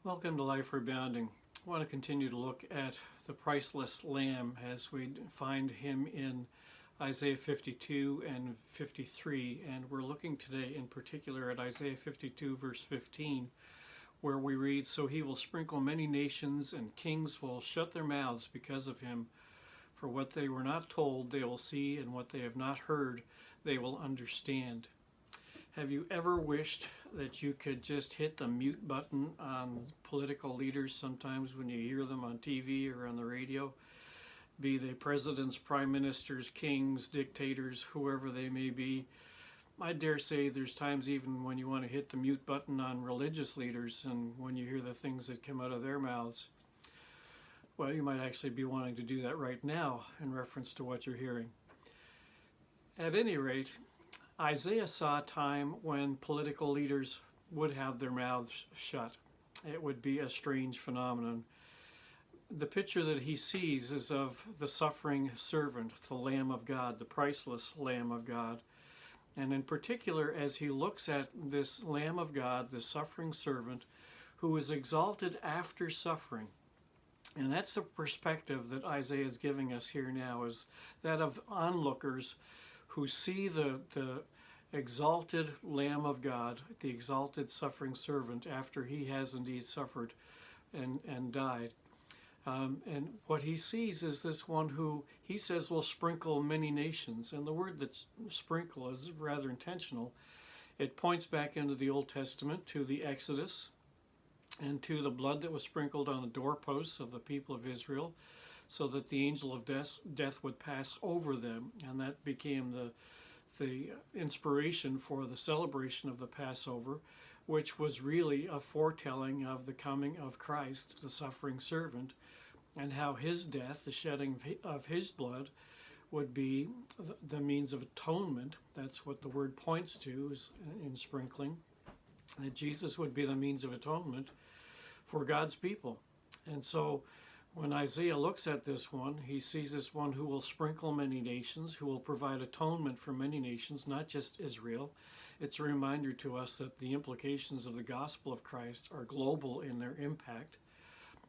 Welcome to Life Rebounding. I want to continue to look at the priceless Lamb as we find him in Isaiah 52 and 53. And we're looking today in particular at Isaiah 52 verse 15, where we read, "So he will sprinkle many nations, and kings will shut their mouths because of him. For what they were not told they will see, and what they have not heard they will understand." Have you ever wished that you could just hit the mute button on political leaders sometimes when you hear them on TV or on the radio? Be they presidents, prime ministers, kings, dictators, whoever they may be. I dare say there's times even when you want to hit the mute button on religious leaders, and when you hear the things that come out of their mouths, well, you might actually be wanting to do that right now in reference to what you're hearing. At any rate, Isaiah saw a time when political leaders would have their mouths shut. It would be a strange phenomenon. The picture that he sees is of the suffering servant, the Lamb of God, the priceless Lamb of God. And in particular, as he looks at this Lamb of God, the suffering servant, who is exalted after suffering. And that's the perspective that Isaiah is giving us here now, is that of onlookers who see the exalted Lamb of God, the exalted suffering servant, after he has indeed suffered and died. And what he sees is this one who he says will sprinkle many nations. And the word that's sprinkle is rather intentional. It points back into the Old Testament to the Exodus and to the blood that was sprinkled on the doorposts of the people of Israel, so that the angel of death would pass over them. And that became the inspiration for the celebration of the Passover, which was really a foretelling of the coming of Christ, the suffering servant, and how his death, the shedding of his blood, would be the means of atonement. That's what the word points to, is in sprinkling, that Jesus would be the means of atonement for God's people. And so when Isaiah looks at this one, he sees this one who will sprinkle many nations, who will provide atonement for many nations, not just Israel. It's a reminder to us that the implications of the gospel of Christ are global in their impact.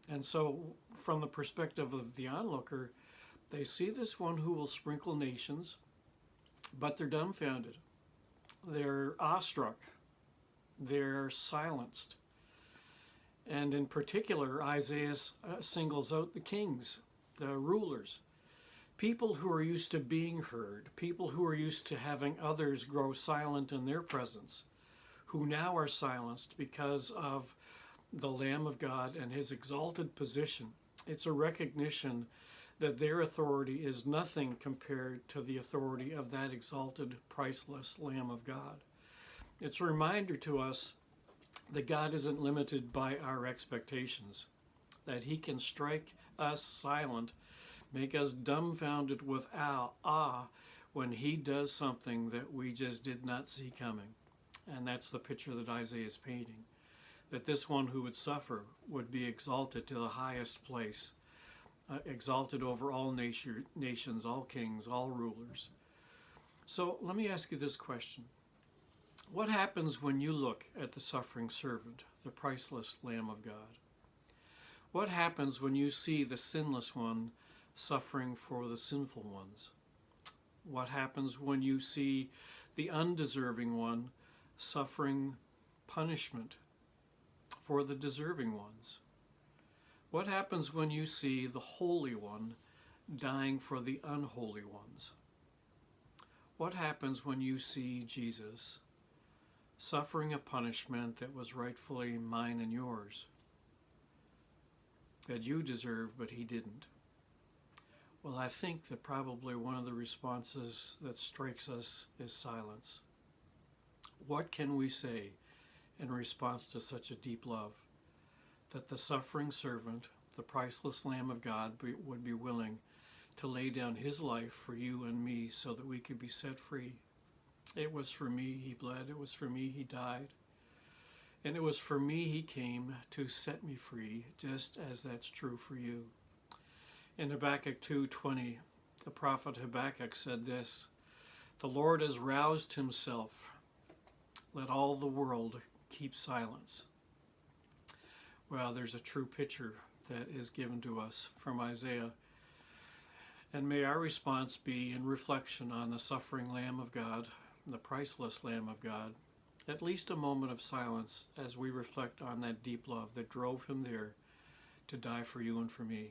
And so from the perspective of the onlooker, they see this one who will sprinkle nations, but they're dumbfounded. They're awestruck. They're silenced. And in particular, Isaiah singles out the kings, the rulers, people who are used to being heard, people who are used to having others grow silent in their presence, who now are silenced because of the Lamb of God and his exalted position. It's a recognition that their authority is nothing compared to the authority of that exalted, priceless Lamb of God. It's a reminder to us that God isn't limited by our expectations, that he can strike us silent, make us dumbfounded with awe when he does something that we just did not see coming. And that's the picture that Isaiah is painting, that this one who would suffer would be exalted to the highest place, exalted over all nations, all kings, all rulers. So let me ask you this question. What happens when you look at the suffering servant, the priceless Lamb of God? What happens when you see the sinless one suffering for the sinful ones? What happens when you see the undeserving one suffering punishment for the deserving ones? What happens when you see the Holy One dying for the unholy ones? What happens when you see Jesus suffering a punishment that was rightfully mine and yours, that you deserve, but he didn't? Well, I think that probably one of the responses that strikes us is silence. What can we say in response to such a deep love? That the suffering servant, the priceless Lamb of God, would be willing to lay down his life for you and me so that we could be set free. It was for me he bled, it was for me he died, and it was for me he came to set me free, just as that's true for you. In Habakkuk 2:20, the prophet Habakkuk said this, "The Lord has roused himself, let all the world keep silence." Well, there's a true picture that is given to us from Isaiah. And may our response be in reflection on the suffering Lamb of God, the priceless Lamb of God, at least a moment of silence as we reflect on that deep love that drove him there to die for you and for me.